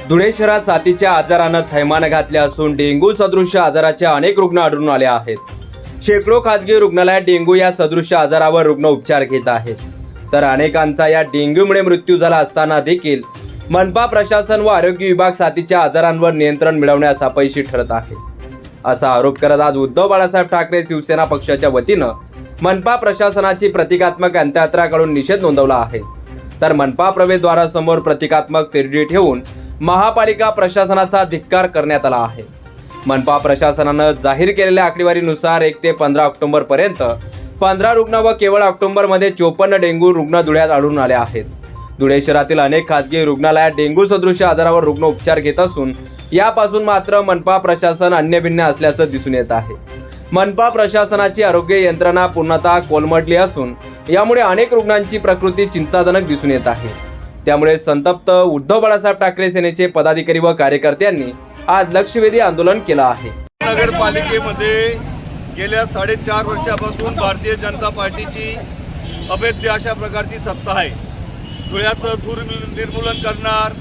धुळे शहरात साथीच्या आजारानं थैमान घातले असून डेंग्यू सदृश आजाराचे अनेक रुग्ण आढळून आले आहेत. शेकडो खासगी रुग्णालयात डेंग्यू या सदृश आजारावर रुग्ण उपचार घेत आहेत. तर अनेकांचा या डेंग्यूमुळे मृत्यू झाला असताना देखील मनपा प्रशासन व आरोग्य विभाग साथीच्या आजारांवर नियंत्रण मिळवण्यास अपयशी ठरत आहे, असा आरोप करत आज उद्धव बाळासाहेब ठाकरे शिवसेना पक्षाच्या वतीनं मनपा प्रशासनाची प्रतिकात्मक अंत्ययात्राकडून निषेध नोंदवला आहे. तर मनपा प्रवेशद्वारासमोर प्रतिकात्मक तिरडी ठेवून महापालिका प्रशासनाचा धिक्कार करण्यात आला आहे. मनपा प्रशासनानं जाहीर केलेल्या आकडेवारीनुसार 1 ते 15 ऑक्टोबर पर्यंत 15 रुग्ण व केवळ ऑक्टोबरमध्ये 54 डेंग्यू रुग्ण धुळ्यात आढळून आले आहेत. धुळे शहरातील अनेक खासगी रुग्णालयात डेंग्यू सदृश आजारावर रुग्ण उपचार घेत असून यापासून मात्र मनपा प्रशासन अन्यभिन्न असल्याचं दिसून येत आहे. मनपा प्रशासनाची आरोग्य यंत्रणा पूर्णतः कोलमडली असून यामुळे अनेक रुग्णांची प्रकृती चिंताजनक दिसून येत आहे. त्यामुळे संतप्त उद्धव बाळासाहेब ठाकरे सेनेचे पदाधिकारी व कार्यकर्त्यांनी आज लक्षवेधी आंदोलन केलं आहे. नगरपालिकेमध्ये गेल्या 4.5 वर्षापासून भारतीय जनता पार्टीची अभेद्य अशा प्रकारची सत्ता आहे. धुळ्याचं धूर निर्मूलन करणार,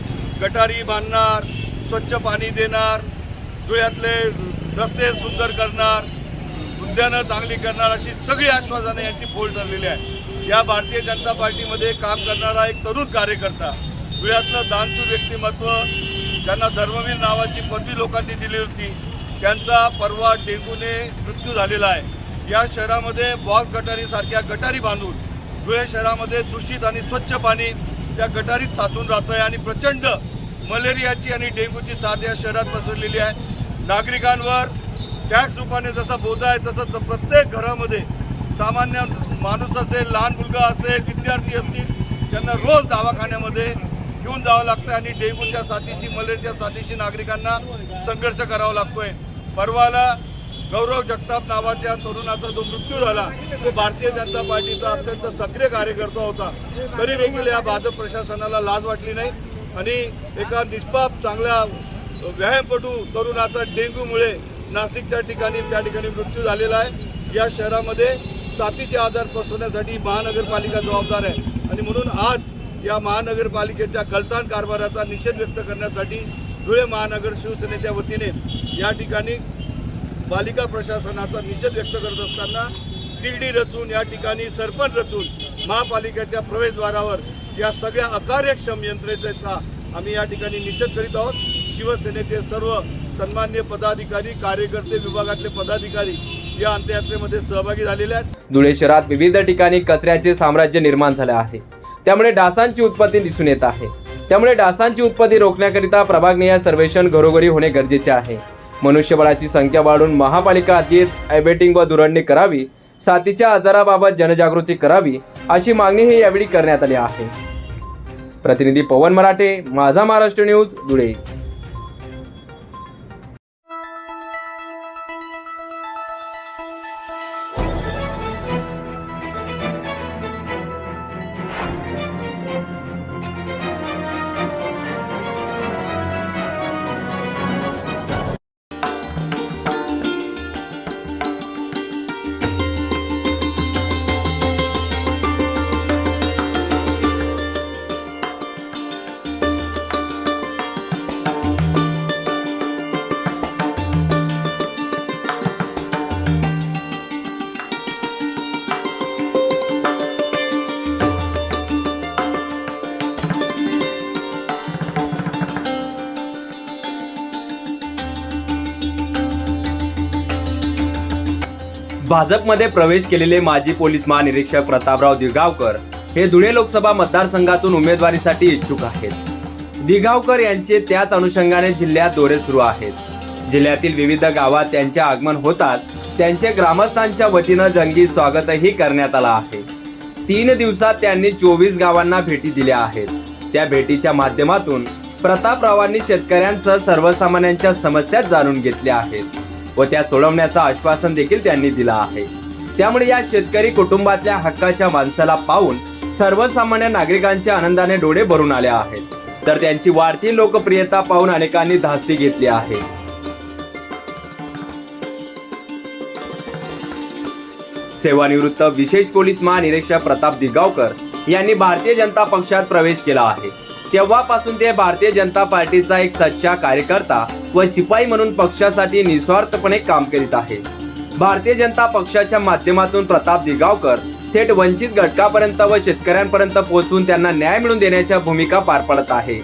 गटारी बांधणार, स्वच्छ पाणी देणार, धुळ्यातले रस्ते सुंदर करणार, उद्यानं चांगली करणार अशी सगळी आश्वासनं यांची फोड ठरलेली आहे. या भारतीय जनता पार्टीमध्ये काम करणारा एक तरुण कार्यकर्ता, धुळ्यातलं दानशूर व्यक्तिमत्व, ज्यांना धर्मवीर नावाची पदवी लोकांनी दिली होती, त्यांचा परवा डेंग्यूने मृत्यू झालेला आहे. या शहरामध्ये बॉक्स गटारीसारख्या गटारी बांधून धुळे शहरामध्ये दूषित आणि स्वच्छ पाणी त्या गटारीत साचून राहतं आहे आणि प्रचंड मलेरियाची आणि डेंग्यूची साथ या शहरात पसरलेली आहे. नागरिकांवर टॅक्स रूपाने जसा बोजा आहे तसं प्रत्येक घरामध्ये सामान्य माणूस असेल, लहान मुलगा असेल, विद्यार्थी असतील, त्यांना रोज दवाखान्यामध्ये घेऊन जावं लागतं आणि डेंग्यूच्या साथीशी, मलेरियाच्या साथीशी नागरिकांना संघर्ष करावा लागतोय. परवाला गौरव जगताप नावाच्या तरुणाचा जो मृत्यू झाला तो भारतीय जनता पार्टीचा अत्यंत सक्रिय कार्यकर्ता होता. तरी देखील या भाजप प्रशासनाला लाज वाटली नाही आणि एका निष्पाप चांगल्या व्यायामपटू तरुणाचा डेंग्यूमुळे नाशिकच्या ठिकाणी त्या ठिकाणी मृत्यू झालेला आहे. या शहरामध्ये साथीचे आजार पसरवण्यासाठी महानगरपालिका जबाबदार आहे आणि म्हणून आज या महानगरपालिकेच्या गलतान कारभाराचा निषेध व्यक्त करण्यासाठी धुळे महानगर शिवसेनेच्या वतीने या ठिकाणी पालिका प्रशासनाचा निषेध व्यक्त करत असताना तिरडी रचून या ठिकाणी सरपंच रचून महापालिकेच्या प्रवेशद्वारावर या सगळ्या अकार्यक्षम यंत्रणेचा आम्ही या ठिकाणी निषेध करीत आहोत. शिवसेनेचे सर्व सन्मान्य पदाधिकारी, कार्यकर्ते, विभागातले पदाधिकारी या अंत्ययात्रेमध्ये सहभागी झालेले आहेत. धुळे शहरात विविध ठिकाणी कचऱ्याचे साम्राज्य निर्माण झाले आहे. त्यामुळे डासांची उत्पत्ती दिसून येत आहे. त्यामुळे डासांची उत्पत्ती रोखण्याकरिता प्रभागनिहाय सर्वेक्षण घरोघरी होणे गरजेचे आहे. मनुष्यबळाची संख्या वाढवून महापालिका आधीच एबेटिंग व दुरडणी करावी, साथीच्या आजाराबाबत जनजागृती करावी अशी मागणीही यावेळी करण्यात आली आहे. प्रतिनिधी पवन मराठे, माझा महाराष्ट्र न्यूज, धुळे. भाजपमध्ये प्रवेश केलेले माजी पोलीस महानिरीक्षक प्रतापराव दिघावकर हे धुळे लोकसभा मतदारसंघातून उमेदवारीसाठी इच्छुक आहेत. दिघावकर यांचे त्याच अनुषंगाने जिल्ह्यात दौरे सुरू आहेत. जिल्ह्यातील विविध गावात त्यांचे आगमन होताच त्यांचे ग्रामस्थांच्या वतीनं जंगी स्वागतही करण्यात आलं आहे. 3 दिवसात त्यांनी 24 गावांना भेटी दिल्या आहेत. त्या भेटीच्या माध्यमातून प्रतापरावांनी शेतकऱ्यांसह सर्वसामान्यांच्या समस्या जाणून घेतल्या आहेत व त्या सोडवण्याचं आश्वासन देखील त्यांनी दिलं आहे. त्यामुळे या शेतकरी कुटुंबातल्या हक्काच्या माणसाला पाहून सर्वसामान्य नागरिकांच्या आनंदाने डोळे भरून आले आहेत. तर त्यांची वाढती लोकप्रियता पाहून अनेकांनी धास्ती घेतली आहे. सेवानिवृत्त विशेष पोलीस महानिरीक्षक प्रताप दिघावकर यांनी भारतीय जनता पक्षात प्रवेश केला आहे. तेव्हापासून ते भारतीय जनता पार्टीचा एक सच्चा कार्यकर्ता व शिपाई म्हणून पक्षासाठी निस्वार्थपणे काम करीत आहे. भारतीय जनता पक्षाच्या माध्यमातून प्रताप दिगावकर थेट वंचित घटकापर्यंत व शेतकऱ्यांपर्यंत पोहोचून त्यांना न्याय मिळवून देण्याच्या भूमिका पार पडत आहे.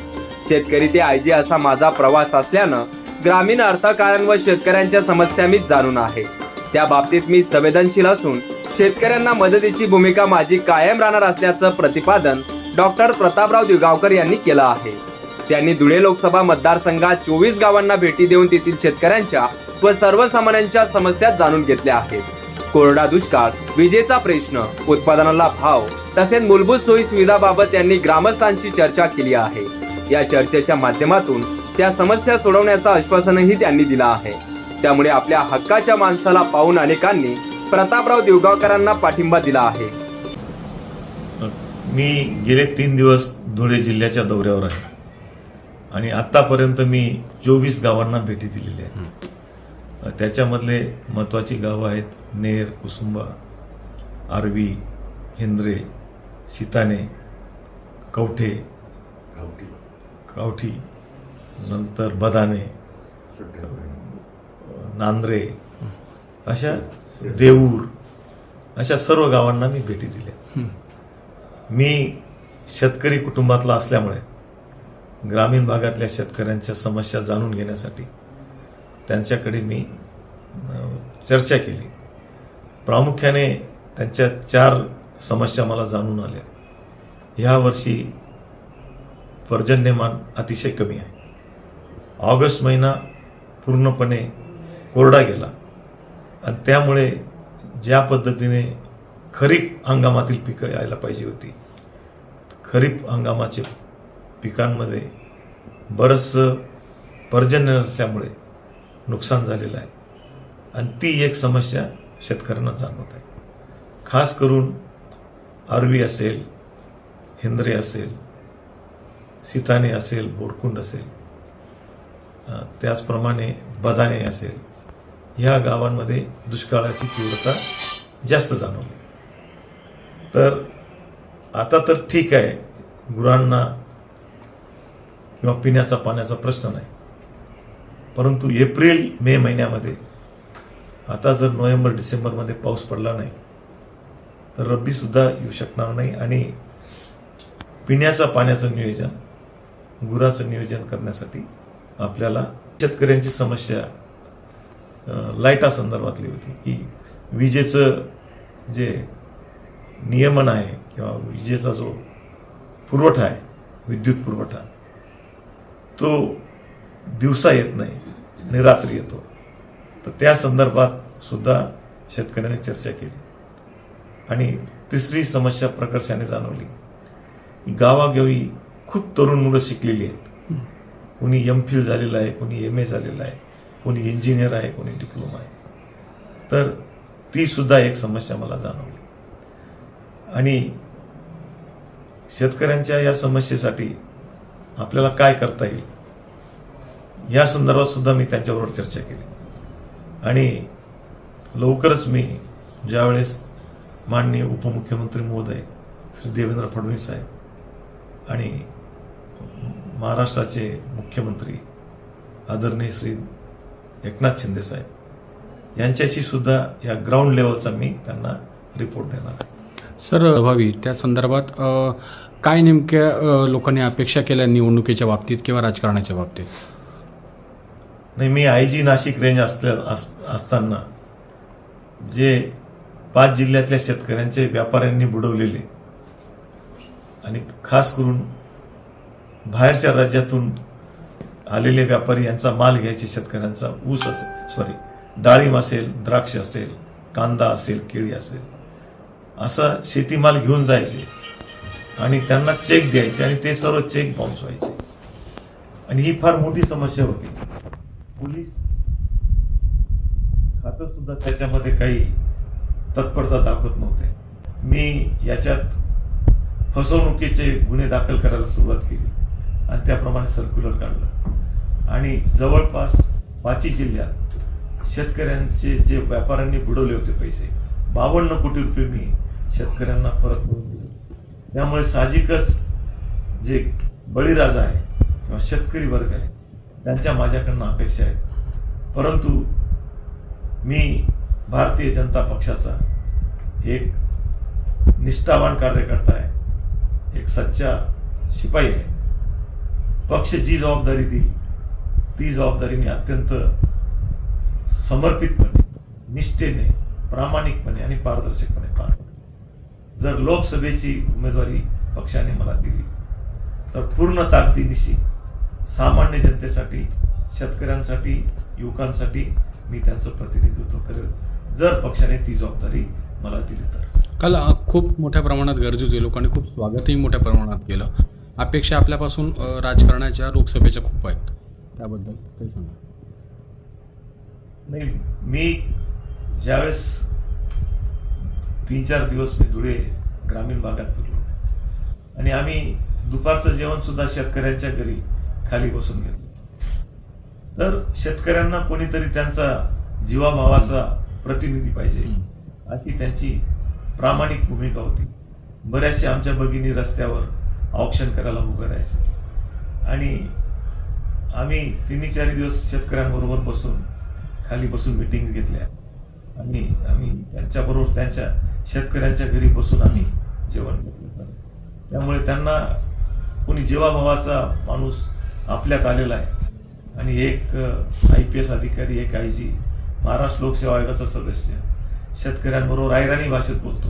शेतकरी ते आयजी असा माझा प्रवास असल्यानं ग्रामीण अर्थकारण व शेतकऱ्यांच्या समस्या मी जाणून आहे. त्या बाबतीत मी संवेदनशील असून शेतकऱ्यांना मदतीची भूमिका माझी कायम राहणार असल्याचं प्रतिपादन डॉक्टर प्रतापराव दिगावकर यांनी केलं आहे. त्यांनी धुळे लोकसभा मतदारसंघात 24 गावांना भेटी देऊन तेथील शेतकऱ्यांच्या व सर्वसामान्यांच्या समस्या जाणून घेतल्या आहेत. कोरडा दुष्काळ, विजेचा प्रश्न, उत्पादनाला भाव तसेच मूलभूत सोयी सुविधाबाबत त्यांनी ग्रामस्थांशी चर्चा केली आहे. या चर्चेच्या माध्यमातून त्या समस्या सोडवण्याचं आश्वासनही त्यांनी दिलं आहे. त्यामुळे आपल्या हक्काच्या माणसाला पाहून अनेकांनी प्रतापराव दिगावकरांना पाठिंबा दिला आहे. मी गेले 3 दिवस धुळे जिल्ह्याच्या दौऱ्यावर आहे आणि आतापर्यंत मी 24 गावांना भेटी दिलेल्या आहेत. त्याच्यामधले महत्त्वाची गावं आहेत नेर, कुसुंबा, आर्वी, हेंद्रे, सीताने, कवठे, कावठी, नंतर बदाने, नांद्रे, अशा देऊर, अशा सर्व गावांना मी भेटी दिल्या. मी शेतकरी कुटुंबातला असल्यामुळे ग्रामीण भागातल्या शेतकऱ्यांच्या समस्या जाणून घेण्यासाठी त्यांच्याकडे मी चर्चा केली. प्रामुख्याने त्यांच्या 4 समस्या मला जाणून आल्या. ह्या वर्षी पर्जन्यमान अतिशय कमी आहे. ऑगस्ट महिना पूर्णपणे कोरडा गेला आणि त्यामुळे ज्या पद्धतीने खरीप हंगामातील पिकं यायला पाहिजे होती, खरीप हंगामाच्या पिकांमध्ये बरंचसं पर्जन्य नसल्यामुळे नुकसान झालेलं आहे आणि ती एक समस्या शेतकऱ्यांना जाणवत आहे. खास करून आर्वी असेल, हेंद्रे असेल, सीताने असेल, बोरकुंड असेल, त्याचप्रमाणे बदाने असेल, ह्या गावांमध्ये दुष्काळाची तीव्रता जास्त जाणवली. तर आता तर ठीक आहे, गुरांना किंवा पिण्याचा पाण्याचा प्रश्न नाही, परंतु एप्रिल मे महिन्यामध्ये आता जर नोव्हेंबर डिसेंबरमध्ये पाऊस पडला नाही तर रब्बी सुद्धा येऊ शकणार नाही आणि पिण्याचा पाण्याचं नियोजन, गुराचं नियोजन करण्यासाठी आपल्याला शेतकऱ्यांची समस्या लाईटा संदर्भातली होती की विजेचं जे नियमन आहे किंवा विजेचा जो पुरवठा आहे, विद्युत पुरवठा, तो दिवसा येत नाही आणि रात्री येतो. तर त्या संदर्भात सुद्धा शेतकऱ्यांनी चर्चा केली. आणि तिसरी समस्या प्रकर्षाने जाणवली की गावागावी खूप तरुण मुलं शिकलेली आहेत. कोणी MPhil झालेलं आहे, कोणी MA झालेलं आहे, कोणी इंजिनियर आहे, कोणी डिप्लोमा आहे. तर ती सुद्धा एक समस्या मला जाणवली. आणि शेतकऱ्यांच्या या समस्येसाठी आपल्याला काय करता येईल या संदर्भात सुद्धा मी त्यांच्याबरोबर चर्चा केली. आणि लवकरच मी ज्यावेळेस माननीय उपमुख्यमंत्री महोदय श्री देवेंद्र फडणवीस साहेब आणि महाराष्ट्राचे मुख्यमंत्री आदरणीय श्री एकनाथ शिंदे साहेब यांच्याशी सुद्धा या ग्राउंड लेवलचा मी त्यांना रिपोर्ट देणार आहे. सर, भावी त्या संदर्भात काय नेमक्या लोकांनी अपेक्षा केल्या निवडणुकीच्या बाबतीत किंवा राजकारणाच्या बाबतीत? नाही, मी IG नाशिक रेंज असताना जे 5 जिल्ह्यातल्या शेतकऱ्यांचे व्यापाऱ्यांनी बुडवलेले आणि खास करून बाहेरच्या राज्यातून आलेले व्यापारी यांचा माल घ्यायचे, शेतकऱ्यांचा ऊस असेल, डाळिंब असेल, द्राक्ष असेल, कांदा असेल, केळी असेल, असा शेतीमाल घेऊन जायचे आणि त्यांना चेक द्यायचे आणि ते सर्व चेक बाउन्स व्हायचे. आणि ही फार मोठी समस्या होती. पोलीस खातं सुद्धा त्याच्यामध्ये काही तत्परता दाखवत नव्हते. मी याच्यात फसवणुकीचे गुन्हे दाखल करायला सुरुवात केली आणि त्याप्रमाणे सर्क्युलर काढलं आणि जवळपास 5 जिल्ह्यात शेतकऱ्यांचे जे व्यापाऱ्यांनी बुडवले होते पैसे 52 कोटी रुपये मी शेतकऱ्यांना परत करून दिले. त्यामुळे साहजिकच जे बळीराजा आहे किंवा शेतकरी वर्ग आहे त्यांच्या माझ्याकडनं अपेक्षा आहेत. परंतु मी भारतीय जनता पक्षाचा एक निष्ठावान कार्यकर्ता आहे, एक सच्चा शिपाई आहे. पक्ष जी जबाबदारी देईल ती जबाबदारी मी अत्यंत समर्पितपणे, निष्ठेने, प्रामाणिकपणे आणि पारदर्शकपणे पार पडेल. जर लोकसभेची उमेदवारी पक्षाने मला दिली तर पूर्ण ताकदीनिशी सामान्य जनतेसाठी, शेतकऱ्यांसाठी, युवकांसाठी मी त्यांचं प्रतिनिधित्व करेल, जर पक्षाने ती जबाबदारी मला दिली तर. काल खूप मोठ्या प्रमाणात गर्दी होती, लोकांनी खूप स्वागतही मोठ्या प्रमाणात केलं. अपेक्षा आपल्यापासून राजकारणाच्या, लोकसभेच्या खूप आहेत, त्याबद्दल काही सांगा. नाही, मी ज्यावेळेस 3-4 दिवस मी धुळे ग्रामीण भागात फिरलो आणि आम्ही दुपारचं जेवण सुद्धा शेतकऱ्यांच्या घरी खाली बसून घेतलं. तर शेतकऱ्यांना कोणीतरी त्यांचा जीवाभावाचा प्रतिनिधी पाहिजे अशी त्यांची प्रामाणिक भूमिका होती. बऱ्याचशा आमच्या भगिनी रस्त्यावर ऑक्शन करायला उभं राहायचे आणि आम्ही 3-4 दिवस शेतकऱ्यांबरोबर खाली बसून मीटिंग्स घेतल्या आणि आम्ही त्यांच्याबरोबर त्यांच्या शेतकऱ्यांच्या घरी बसून आम्ही जेवण घेतलं. त्यामुळे त्यांना कोणी जीवाभावाचा माणूस आपल्यात आलेला आहे आणि एक IPS अधिकारी, एक IG, महाराष्ट्र लोकसेवा आयोगाचा सदस्य शेतकऱ्यांबरोबर आयराणी भाषेत बोलतो,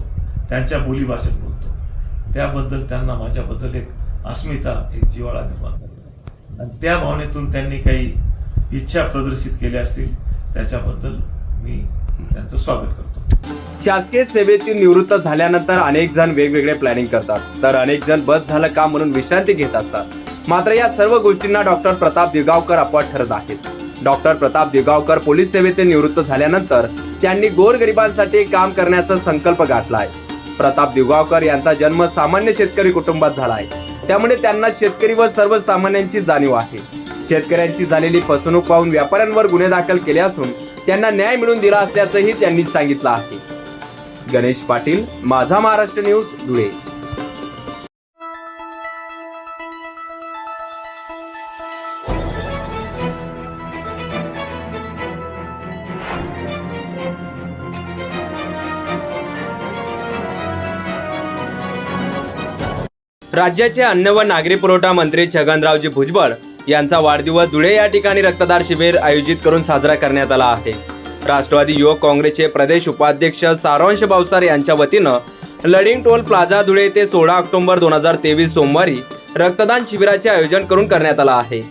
त्यांच्या बोली भाषेत बोलतो. त्याबद्दल त्यांना माझ्याबद्दल एक अस्मिता, एक जिव्हाळा निर्माण झाला आणि त्या भावनेतून त्यांनी काही इच्छा प्रदर्शित केल्या असतील, त्याच्याबद्दल मी त्यांचं स्वागत करतो. शासकीय सेवेतून निवृत्त झाल्यानंतर अनेक जण वेगवेगळे प्लॅनिंग करतात, तर अनेक जण बस झालं का म्हणून विश्रांती घेत असतात. मात्र या सर्व गोष्टींना डॉक्टर प्रताप दिगावकर अपवाद ठरत आहेत. डॉक्टर प्रताप दिगावकर पोलीस सेवेतून निवृत्त झाल्यानंतर त्यांनी गोरगरिबांसाठी काम करण्याचा संकल्प गाठला आहे. प्रताप दिगावकर यांचा जन्म सामान्य शेतकरी कुटुंबात झाला आहे, त्यामुळे त्यांना शेतकरी व सर्वसामान्यांची जाणीव आहे. शेतकऱ्यांची झालेली फसवणूक पाहून व्यापाऱ्यांवर गुन्हे दाखल केले असून त्यांना न्याय मिळवून दिला असल्याचंही त्यांनी सांगितलं आहे. गणेश पाटील, माझा महाराष्ट्र न्यूज, धुळे. राज्याचे अन्न व नागरी पुरवठा मंत्री छगनरावजी भुजबळ यांचा वाढदिवस धुळे या ठिकाणी रक्तदान शिबिर आयोजित करून साजरा करण्यात आला आहे. राष्ट्रवादी युवक काँग्रेसचे प्रदेश उपाध्यक्ष सारांश भावसार यांच्या वतीनं लडिंग टोल प्लाझा धुळे येथे 16 ऑक्टोबर 2023 सोमवारी रक्तदान शिबिराचे आयोजन करून करण्यात आलं आहे.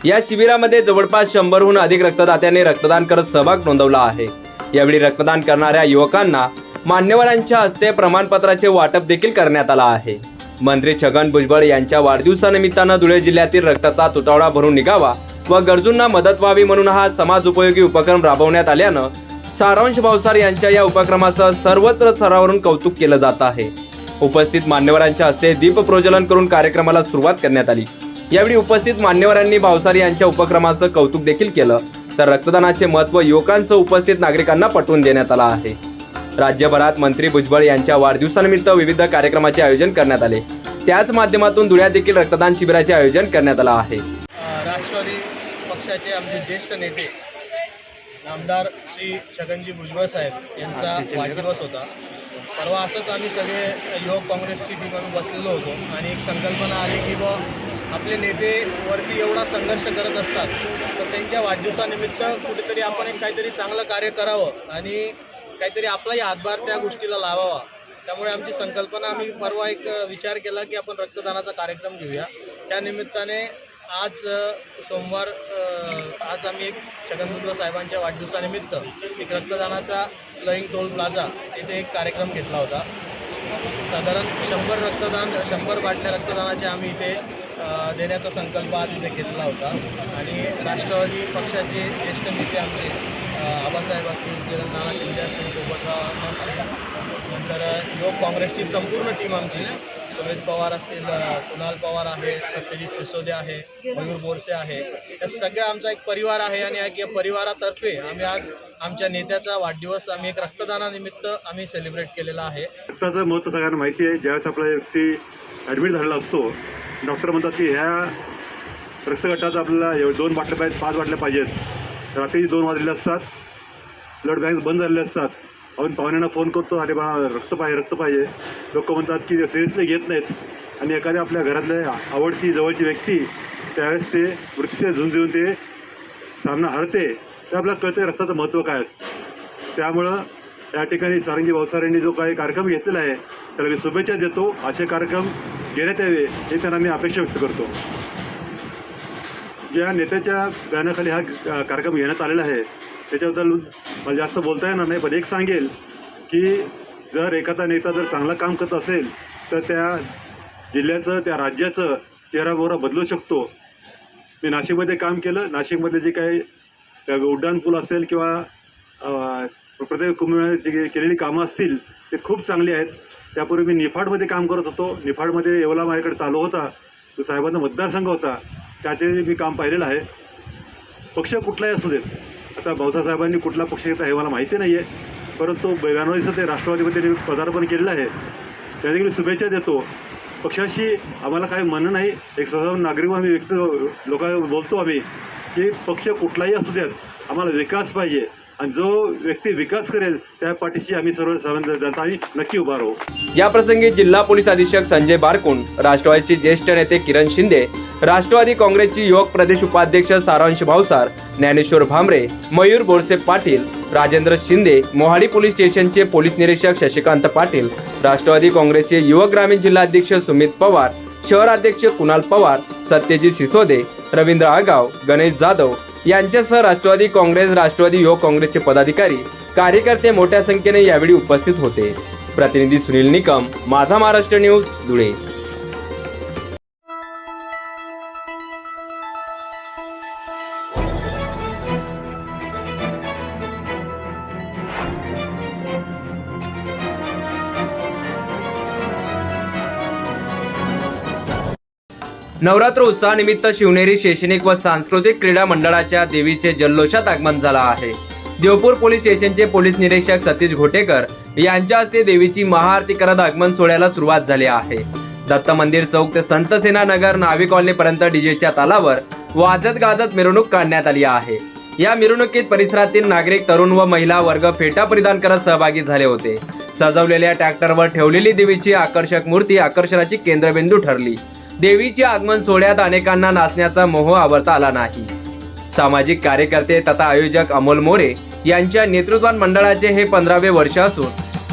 या शिबिरामध्ये जवळपास 100हून अधिक रक्तदात्यांनी रक्तदान करत सहभाग नोंदवला आहे. यावेळी रक्तदान करणाऱ्या युवकांना मान्यवरांच्या हस्ते प्रमाणपत्राचे वाटप देखील करण्यात आलं आहे. मंत्री छगन भुजबळ यांच्या वाढदिवसानिमित्तानं धुळे जिल्ह्यातील रक्ताचा तुटवडा भरून निघावा व गरजूंना मदत व्हावी म्हणून हा समाज उपयोगी उपक्रम राबवण्यात आल्यानं सारांश भावसार यांच्या या उपक्रमाचं सर्वत्र स्तरावरून कौतुक केलं जात आहे. उपस्थित मान्यवरांच्या हस्ते दीप प्रज्वलन करून कार्यक्रमाला सुरुवात करण्यात आली. यावेळी उपस्थित मान्यवरांनी भावसार यांच्या उपक्रमाचं कौतुक देखील केलं, तर रक्तदानाचे महत्त्व युवकांसह उपस्थित नागरिकांना पटवून देण्यात आलं आहे. राज्यभरात मंत्री भुजबळ यांच्या वाढदिवसानिमित्त विविध कार्यक्रमाचे आयोजन करण्यात आले. त्याच माध्यमातून धुळ्यात देखील रक्तदान शिबिराचे आयोजन करण्यात आलं आहे. राष्ट्रवादी पक्षाचे आमचे ज्येष्ठ नेते आमदार श्री छगनजी भुजबळ साहेब यांचा वाढदिवस होता. परवा असंच आम्ही सगळे युवक काँग्रेसची टीम म्हणून बसलेलो होतो आणि एक संकल्पना आली की आपले नेते वरती एवढा संघर्ष करत असतात तर त्यांच्या वाढदिवसानिमित्त कुठेतरी आपण एक काहीतरी चांगलं कार्य करावं आणि काहीतरी आपलाही हातभार त्या गोष्टीला लावावा. त्यामुळे आमची संकल्पना आम्ही परवा एक विचार केला की आपण रक्तदानाचा कार्यक्रम घेऊया. त्या निमित्ताने आज सोमवार आज आम्ही एक छगन भुजबळ साहेबांच्या वाढदिवसानिमित्त एक रक्तदानाचा लईंग टोल प्लाझा इथे एक कार्यक्रम घेतला होता. साधारण 100 बाटल्या रक्तदानाचे आम्ही इथे देण्याचा संकल्प आज इथे घेतला होता आणि राष्ट्रवादी पक्षाचे ज्येष्ठ नेते आमचे आबासाहेब असतील, नाना शिंदे असतील, पोपटराव असतील, नंतर युवक काँग्रेसची संपूर्ण टीम आमची सुमित पवार असतील, कुणाल पवार आहे, सत्यजित सिसोदे आहे, मयूर बोरसे आहे, या सगळ्या आमचा एक परिवार आहे आणि या परिवारातर्फे आम्ही आज आमच्या नेत्याचा वाढदिवस आम्ही एक रक्तदानानिमित्त आम्ही सेलिब्रेट केलेला आहे. रक्ताचं महत्त्व सगळ्यांना माहिती आहे. ज्यावेळेस आपला व्यक्ती ॲडमिट झालेला असतो डॉक्टर म्हणतात की ह्या रक्तगटात आपल्याला 2 बाटल्या पाहिजेत, 5 बाटल्या पाहिजेत. रात्री 2 वाजलेले असतात, ब्लड बँक बंद झालेले असतात. आपण पाहुण्यांना फोन करतो, अरे बा रक्त पाहिजे. लोक म्हणतात की सिरियसली घेत नाहीत आणि एखाद्या आपल्या घरातल्या आवडती जवळची व्यक्ती त्यावेळेस ते मृत्यूचे झुंज देऊन ते सामना हरते, ते आपल्याला कळते रक्ताचं महत्त्व काय असतं. त्यामुळं या ठिकाणी सारंगी भाऊसाहेबांनी जो काही कार्यक्रम घेतलेला आहे त्याला मी शुभेच्छा देतो. असे कार्यक्रम घेण्यात यावे हे त्यांना मी अपेक्षा व्यक्त करतो. ज्या नेत्याच्या बॅनरखाली हा कार्यक्रम घेण्यात आलेला आहे त्याच्याबद्दल मला जास्त बोलता येणार नाही, पण एक सांगेल की जर एखादा नेता जर चांगलं काम करत असेल तर त्या जिल्ह्याचं, त्या राज्याचं चेहरामोहरा बदलू शकतो. मी नाशिकमध्ये काम केलं. नाशिकमध्ये जे काही उड्डाणपूल असेल किंवा प्रत्येक कुंभमेळ्यात जी केलेली कामं असतील ते खूप चांगली आहेत. त्यापूर्वी मी निफाडमध्ये काम करत होतो. निफाडमध्ये येवला माझ्याकडे चालू होता, तो साहेबांचा मतदारसंघ होता, त्याचे मी काम पाहिलेलं आहे. पक्ष कुठलाही असू देत, आता भाऊसाहेबांनी कुठला पक्ष घेतला हे मला माहिती नाही आहे, परंतु 92 ते राष्ट्रवादीमध्ये त्यांनी पदार्पण केलेलं आहे. त्यासाठी मी शुभेच्छा देतो. पक्षाशी आम्हाला काही म्हणणं नाही, एक साधारण नागरिक आम्ही लोकांना बोलतो आम्ही की पक्ष कुठलाही असू द्यात, आम्हाला विकास पाहिजे आणि जो व्यक्ती विकास करेल त्या पाठीशी आम्ही सर्व जनता नक्की उभा राहू. या प्रसंगी जिल्हा पोलीस अधीक्षक संजय बारकुंड, राष्ट्रवादीचे ज्येष्ठ नेते किरण शिंदे, राष्ट्रवादी काँग्रेसची युवक प्रदेश उपाध्यक्ष सारांश भावसार, ज्ञानेश्वर भामरे, मयूर बोरसे पाटील, राजेंद्र शिंदे, मोहाडी पोलीस स्टेशनचे पोलीस निरीक्षक शशिकांत पाटील, राष्ट्रवादी काँग्रेसचे युवक ग्रामीण जिल्हाध्यक्ष सुमित पवार, शहराध्यक्ष कुणाल पवार, सत्यजित सिसोदे, रवींद्र आगाव, गणेश जाधव यांच्यासह राष्ट्रवादी काँग्रेस, राष्ट्रवादी युवक काँग्रेसचे पदाधिकारी, कार्यकर्ते मोठ्या संख्येने यावेळी उपस्थित होते. प्रतिनिधी सुनील निकम, माझा महाराष्ट्र न्यूज, धुळे. नवरात्र उत्सवानिमित्त शिवनेरी शैक्षणिक व सांस्कृतिक क्रीडा मंडळाच्या देवीचे जल्लोषात आगमन झाला आहे. देवपूर पोलीस स्टेशनचे पोलीस निरीक्षक सतीश घोटेकर यांच्या हस्ते देवीची महाआरती करत आगमन सोहळ्याला सुरुवात झाली आहे. दत्त मंदिर चौक ते संत सेना नगर नावी कॉलनीपर्यंत डीजेच्या तालावर वाजत गाजत मिरवणूक काढण्यात आली आहे. या मिरवणुकीत परिसरातील नागरिक, तरुण व महिला वर्ग फेटा परिधान करत सहभागी झाले होते. सजवलेल्या ट्रॅक्टरवर ठेवलेली देवीची आकर्षक मूर्ती आकर्षणाची केंद्रबिंदू ठरली. देवीच्या आगमन सोहळ्यात अनेकांना नाचण्याचा मोह आवरता आला नाही. सामाजिक कार्यकर्ते तथा आयोजक अमोल मोरे यांच्या नेतृत्वात मंडळाचे हे 15वे वर्ष असून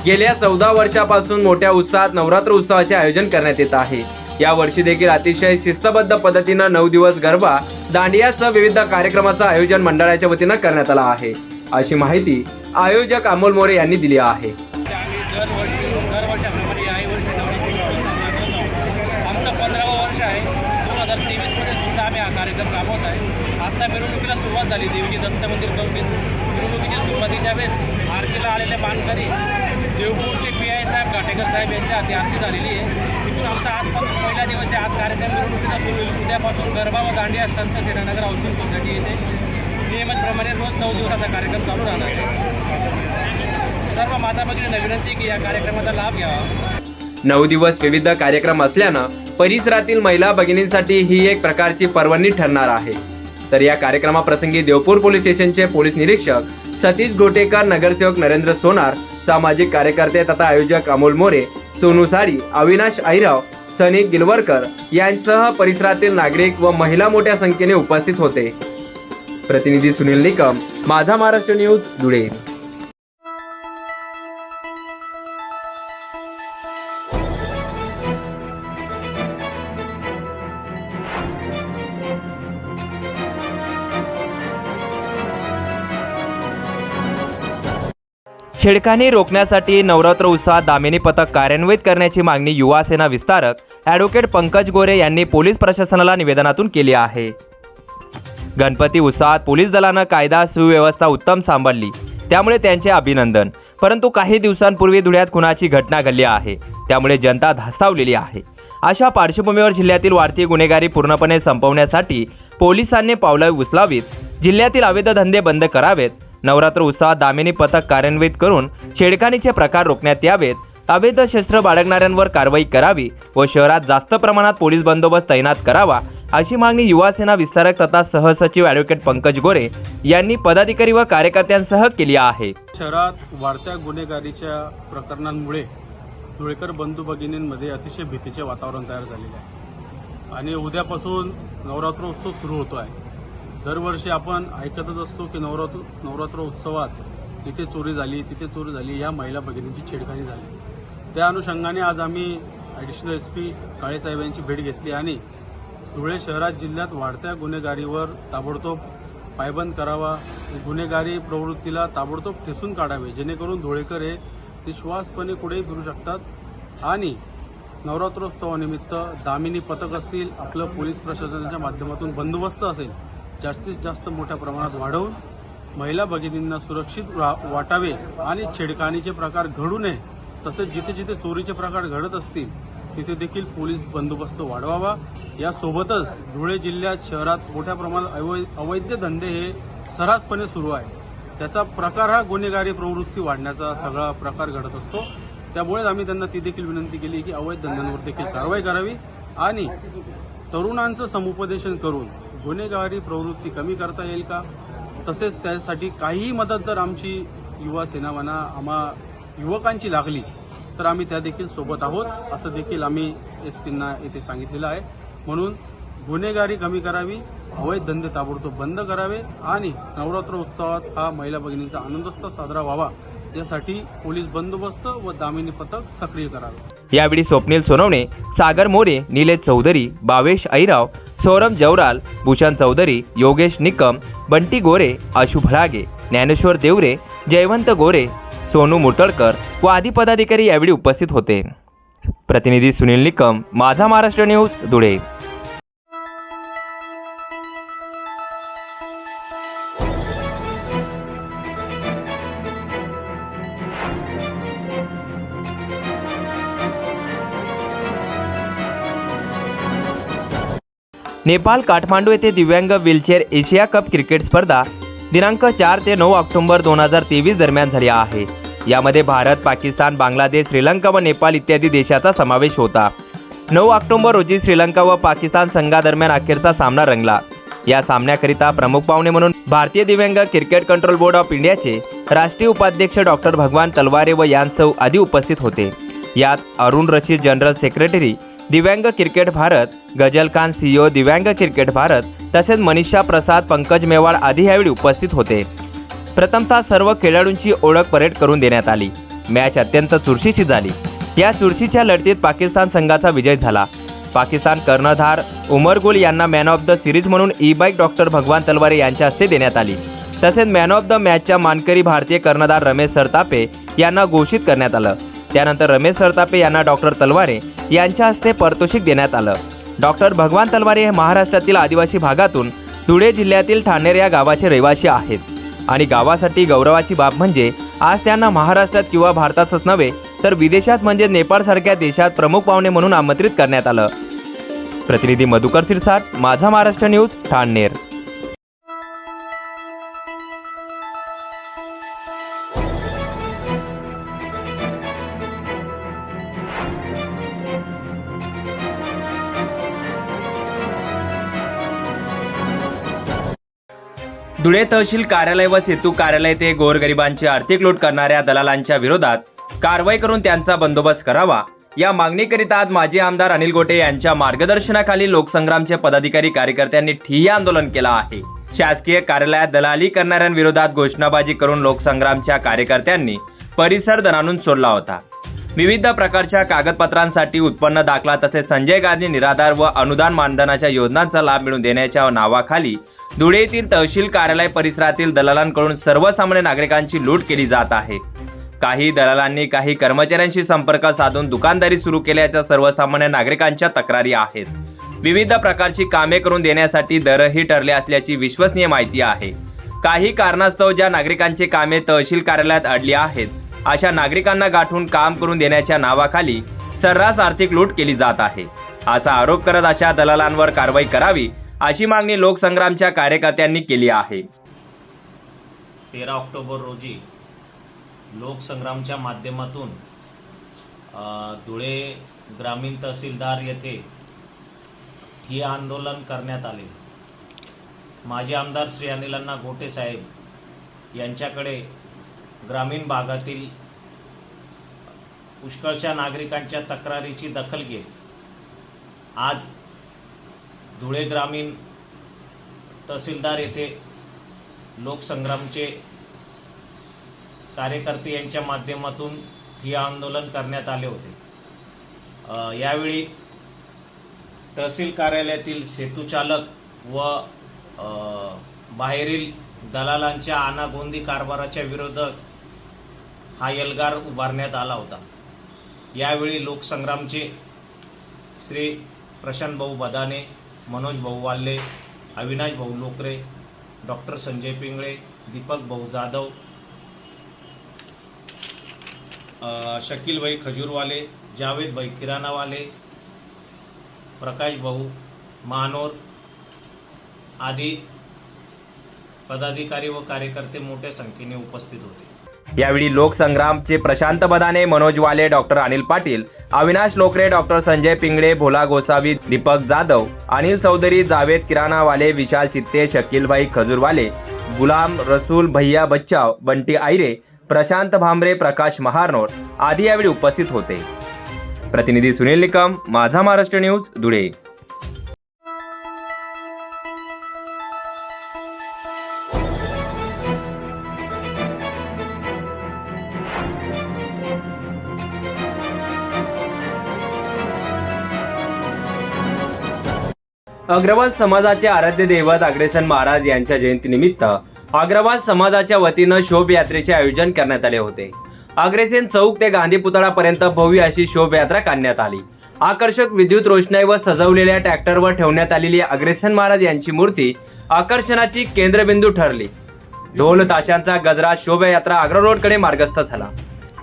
गेल्या 14 वर्षापासून मोठ्या उत्साहात नवरात्र उत्सवाचे आयोजन करण्यात येत आहे. या वर्षी देखील अतिशय शिस्तबद्ध पद्धतीनं 9 दिवस गरबा, दांडियासह विविध कार्यक्रमाचं आयोजन मंडळाच्या वतीनं करण्यात आलं आहे, अशी माहिती आयोजक अमोल मोरे यांनी दिली आहे. आमचं 15वं वर्ष आहे. 2023मध्ये सुद्धा आम्ही हा कार्यक्रम राबवत आहे. आता मिरवणुकीला सुरुवात झाली. देवीची दत्त मंदिर चौकीत मिरवणुकीच्या सुरुवातीच्या वेळेस आरतीला आलेले मानकरी देवपूरचे PI साहेब घाटेकर साहेब यांच्या हाती आरती झालेली आहे. तिथून आमचा आजपासून पहिला दिवस आहे. आज कार्यक्रम मिरवणुकीचा सुरू होईल. उद्यापासून गरबा व दांडिया संत सेनानगर हाऊसिंग सोसायटी येथे नियमितप्रमाणे रोज 9 दिवसाचा कार्यक्रम चालू राहणार आहे. सर्व माता भगिनींना विनंती की या कार्यक्रमाचा लाभ घ्यावा. 9 दिवस विविध कार्यक्रम असल्यानं परिसरातील महिला भगिनींसाठी ही एक प्रकारची पर्वणी ठरणार आहे. तर या कार्यक्रमाप्रसंगी देवपूर पोलीस स्टेशनचे पोलीस निरीक्षक सतीश घोटेकर, नगरसेवक नरेंद्र सोनार, सामाजिक कार्यकर्ते तथा आयोजक अमोल मोरे, सोनू साडी, अविनाश आईराव, सनी गिलवरकर यांसह परिसरातील नागरिक व महिला मोठ्या संख्येने उपस्थित होते. प्रतिनिधी सुनील निकम, माझा महाराष्ट्र न्यूज, धुळे. छेडखानी रोखण्यासाठी नवरात्र उत्सवात दामिनी पथक कार्यान्वित करण्याची मागणी युवा सेना विस्तारक ॲडव्होकेट पंकज गोरे यांनी पोलीस प्रशासनाला निवेदनातून केली आहे. गणपती उत्सवात पोलीस दलानं कायदा सुव्यवस्था उत्तम सांभाळली, त्यामुळे त्यांचे अभिनंदन. परंतु काही दिवसांपूर्वी धुळ्यात खुनाची घटना घडली आहे, त्यामुळे जनता धास्तावलेली आहे. अशा पार्श्वभूमीवर जिल्ह्यातील वाढती गुन्हेगारी पूर्णपणे संपवण्यासाठी पोलिसांनी पावलं उचलावीत, जिल्ह्यातील अवैध धंदे बंद करावेत, नवरात्र उत्सवात दामिनी पथक कार्यान्वित करून छेडखानीचे प्रकार रोखण्यात यावेत, अवैध शस्त्र बाळगणाऱ्यांवर कारवाई करावी व शहरात जास्त प्रमाणात पोलीस बंदोबस्त तैनात करावा अशी मागणी युवासेना विस्तारक तथा सहसचिव ॲडव्होकेट पंकज गोरे यांनी पदाधिकारी व कार्यकर्त्यांसह केली आहे। शहरात वाढत्या गुन्हेगारीच्या प्रकरणांमुळे धुळेकर बंधू भगिनींमध्ये अतिशय भीतीचे वातावरण तयार झालेले आहे आणि उद्यापासून नवरात्रोत्सव सुरू होतो आहे। दरवर्षी आपण ऐकतच असतो की नवरात्र उत्सवात तिथे चोरी झाली या महिला भगिनींची छेडखानी झाली। त्या अनुषंगाने आज आम्ही ॲडिशनल SP काळेसाहेब यांची भेट घेतली आणि धुळे शहरात जिल्ह्यात वाढत्या गुन्हेगारीवर ताबडतोब पायबंद करावा, गुन्हेगारी प्रवृत्तीला ताबडतोब ठेसून काढावे जेणेकरून धुळेकर हे विश्वासपणे कुठेही फिरू शकतात आणि नवरात्रोत्सवानिमित्त दामिनी पथक असतील, आपलं पोलीस प्रशासनाच्या माध्यमातून बंदोबस्त असेल जास्तीत जास्त मोठ्या प्रमाणात वाढवून महिला भगिनींना सुरक्षित वाटावे आणि छेडखानीचे प्रकार घडू नये। तसेच जिथे जिथे चोरीचे प्रकार घडत असतील तिथे देखील पोलीस बंदोबस्त वाढवावा। यासोबतच धुळे जिल्ह्यात शहरात मोठ्या प्रमाणात अवैध धंदे हे सर्रासपणे सुरू आहे। त्याचा प्रकार हा गुन्हेगारी प्रवृत्ती वाढण्याचा सगळा प्रकार घडत असतो। त्यामुळे आम्ही त्यांना ती देखील विनंती केली की अवैध धंद्यांवर देखील कारवाई करावी आणि तरुणांचं समुपदेशन करून गुन्हेगारी प्रवृत्ती कमी करता येईल का, तसेच त्यासाठी काहीही मदत जर आमची युवा सेना म्हणा आम्हा युवकांची लागली तर आम्ही त्या देखील सोबत आहोत असं देखील आम्ही SPंना येथे सांगितलेलं आहे। म्हणून गुन्हेगारी कमी करावी, अवैध धंदे ताबडतोब बंद करावे आणि नवरात्र उत्सवात हा महिला भगिनींचा आनंदोत्सव साजरा व्हावा यासाठी पोलीस बंदोबस्त व दामिनी पथक सक्रिय करावे। यावेळी स्वप्नील सोनवणे, सागर मोरे, निलेश चौधरी, भावेश ऐराव, सौरभ जवराल, भूषण चौधरी, योगेश निकम, बंटी गोरे, आशु भळागे, ज्ञानेश्वर देवरे, जयवंत गोरे, सोनू मुर्तडकर व आदी पदाधिकारी यावेळी उपस्थित होते। प्रतिनिधी सुनील निकम, माझा महाराष्ट्र न्यूज, धुळे। नेपाळ काठमांडू येथे दिव्यांग व्हीलचेअर एशिया कप क्रिकेट स्पर्धा दिनांक 4 ते 9 ऑक्टोबर 2023 दरम्यान झाली आहे। यामध्ये भारत, पाकिस्तान, बांगलादेश, श्रीलंका व नेपाळ इत्यादी देशाचा समावेश होता। 9 ऑक्टोबर रोजी श्रीलंका व पाकिस्तान संघादरम्यान अखेरचा सामना रंगला। या सामन्याकरिता प्रमुख पाहुणे म्हणून भारतीय दिव्यांग क्रिकेट कंट्रोल बोर्ड ऑफ इंडियाचे राष्ट्रीय उपाध्यक्ष डॉक्टर भगवान तलवारे व यांसह आदी उपस्थित होते। यात अरुण रशीद, जनरल सेक्रेटरी दिव्यांग क्रिकेट भारत, गजल खान, CEO दिव्यांग क्रिकेट भारत, तसेच मनीषा प्रसाद, पंकज मेवाड आदी यावेळी उपस्थित होते। प्रथमतः सर्व खेळाडूंची ओळख परेड करून देण्यात आली। मॅच अत्यंत चुरशीची झाली। या चुरशीच्या लढतीत पाकिस्तान संघाचा विजय झाला। पाकिस्तान कर्णधार उमर गुल यांना मॅन ऑफ द सिरीज म्हणून ई-बाईक डॉक्टर भगवान तलवारे यांच्या हस्ते देण्यात आली। तसेच मॅन ऑफ द मॅचच्या मानकरी भारतीय कर्णधार रमेश सरतापे यांना घोषित करण्यात आलं। त्यानंतर रमेश सरतापे यांना डॉक्टर तलवारे यांच्या हस्ते पारितोषिक देण्यात आलं। डॉक्टर भगवान तलवारे हे महाराष्ट्रातील आदिवासी भागातून धुळे जिल्ह्यातील ठाणेर या गावाचे रहिवासी आहेत आणि गावासाठी गौरवाची बाब म्हणजे आज त्यांना महाराष्ट्रात किंवा भारतातच नव्हे तर विदेशात म्हणजे नेपाळसारख्या देशात प्रमुख पाहुणे म्हणून आमंत्रित करण्यात आलं। प्रतिनिधी मधुकर सिरसाट, माझा महाराष्ट्र न्यूज, ठाणेर। धुळे तहसील कार्यालय व सेतू कार्यालय ते गोरगरिबांची आर्थिक लूट करणाऱ्या दलालांच्या विरोधात कारवाई करून त्यांचा बंदोबस्त करावा या मागणीकरिता आज माजी आमदार अनिल गोटे यांच्या मार्गदर्शनाखाली लोकसंग्रामचे पदाधिकारी कार्यकर्त्यांनी ठिय्या आंदोलन केलं आहे। शासकीय कार्यालयात दलाली करणाऱ्यांविरोधात घोषणाबाजी करून लोकसंग्रामच्या कार्यकर्त्यांनी परिसर दणाणून सोडला होता। विविध प्रकारच्या कागदपत्रांसाठी उत्पन्न दाखला तसेच संजय गांधी निराधार व अनुदान मानधनाच्या योजनांचा लाभ मिळवून देण्याच्या नावाखाली धुळे येथील तहसील कार्यालय परिसरातील दलालांकडून सर्वसामान्य नागरिकांची लूट केली जात आहे। काही दलालांनी काही कर्मचाऱ्यांशी संपर्क साधून दुकानदारी सुरू केल्याच्या सर्वसामान्य नागरिकांच्या तक्रारी आहेत। विविध प्रकारची कामे करून देण्यासाठी दरही ठरले असल्याची विश्वसनीय माहिती आहे। काही कारणास्तव ज्या नागरिकांची कामे तहसील कार्यालयात अडली आहेत अशा नागरिकांना गाठून काम करून देण्याच्या नावाखाली सर्रास आर्थिक लूट केली जात आहे असा आरोप करत अशा दलालांवर कारवाई करावी अशी मागणी लोकसंग्रामच्या कार्यकर्त्यांनी केली आहे। 13 ऑक्टोबर रोजी लोकसंग्रामच्या माध्यमातून धुळे ग्रामीण तहसीलदार येथे ठिय्या आंदोलन करण्यात आले. माजी आमदार श्री अनिल गोटे साहेब यांच्याकडे ग्रामीण भागातील पुष्कळशा नागरिकांच्या तक्रारीची दखल घेत आज धुळे ग्रामीण तहसीलदार येथे लोकसंग्रामचे कार्यकर्ते यांच्या माध्यमातून ठिय्या आंदोलन करण्यात आले होते. यावेळी तहसील कार्यालयातील सेतुचालक व बाहेरील दलालांच्या आनागोंदी कारभाराच्या विरोधात हा एल्गार उभारण्यात आला होता. यावेळी लोकसंग्रामचे श्री प्रशांत भाऊ बदाने, मनोज भाऊ वाल्ले, अविनाश भाऊ लोकरे, डॉक्टर संजय पिंगळे, दीपक भाऊ जाधव, शकील भाई खजूरवाले, जावेद भाई किराणावाले, प्रकाश भाऊ महानोर आदी पदाधिकारी व कार्यकर्ते मोठ्या संख्येने उपस्थित होते. यावेळी लोकसंग्रामचे प्रशांत बदाने, मनोज वाले, डॉक्टर अनिल पाटील, अविनाश लोकरे, डॉक्टर संजय पिंगळे, भोला गोसावी, दीपक जाधव, अनिल चौधरी, जावेद किराणावाले, विशाल चित्ते, शकीलभाई खजूरवाले, गुलाम रसूल, भैया बच्चाव, बंटी आयरे, प्रशांत भांबरे, प्रकाश महानोर आदी यावेळी उपस्थित होते. प्रतिनिधी सुनील निकम, माझा महाराष्ट्र न्यूज, धुळे. अग्रवाल समाजाचे आराध्य दैवत अग्रेसन महाराज यांच्या जयंतीनिमित्त अग्रवाल समाजाच्या वतीनं शोभायात्रेचे आयोजन करण्यात आले होते. अग्रेसन चौक ते गांधी पुतळापर्यंत भव्य अशी शोभायात्रा काढण्यात आली. आकर्षक विद्युत रोषणाई व सजवलेल्या ट्रॅक्टरवर ठेवण्यात आलेली अग्रेसन महाराज यांची मूर्ती आकर्षणाची केंद्रबिंदू ठरली. ढोल ताशांचा गजरात शोभायात्रा आग्रा रोडकडे मार्गस्थ झाला.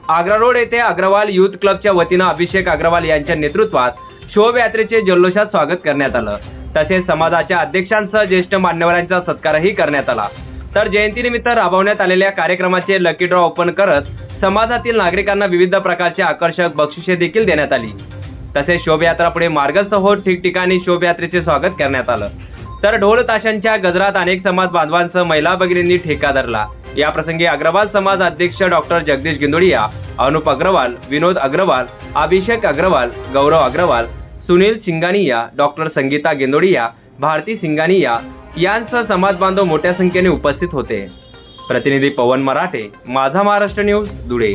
आग्रा रोड येथे अग्रवाल युथ क्लबच्या वतीनं अभिषेक अग्रवाल यांच्या नेतृत्वात शोभायात्रेचे जल्लोषात स्वागत करण्यात आलं. तसेच समाजाच्या अध्यक्षांसह ज्येष्ठ मान्यवरांचा सत्कारही करण्यात आला. तर जयंतीनिमित्त राबवण्यात आलेल्या कार्यक्रमाचे लकी ड्रॉ ओपन करत समाजातील नागरिकांना विविध प्रकारचे आकर्षक बक्षिसे देखील देण्यात आली. तसेच शोभायात्रा पुढे मार्गस्थ होत ठिकठिकाणी शोभायात्रेचे स्वागत करण्यात आलं. तर ढोल ताशांच्या गजरात अनेक समाज बांधवांसह महिला भगिनींनी ठेका धरला. या प्रसंगी अग्रवाल समाज अध्यक्ष डॉक्टर जगदीश गिंदोडिया, अनुप अग्रवाल, विनोद अग्रवाल, अभिषेक अग्रवाल, गौरव अग्रवाल, सुनील सिंगानिया, डॉक्टर संगीता गिंदोडिया, भारती सिंगानिया यांसह समाज बांधव मोठ्या संख्येने उपस्थित होते. प्रतिनिधी पवन मराठे, माझा महाराष्ट्र न्यूज, धुळे.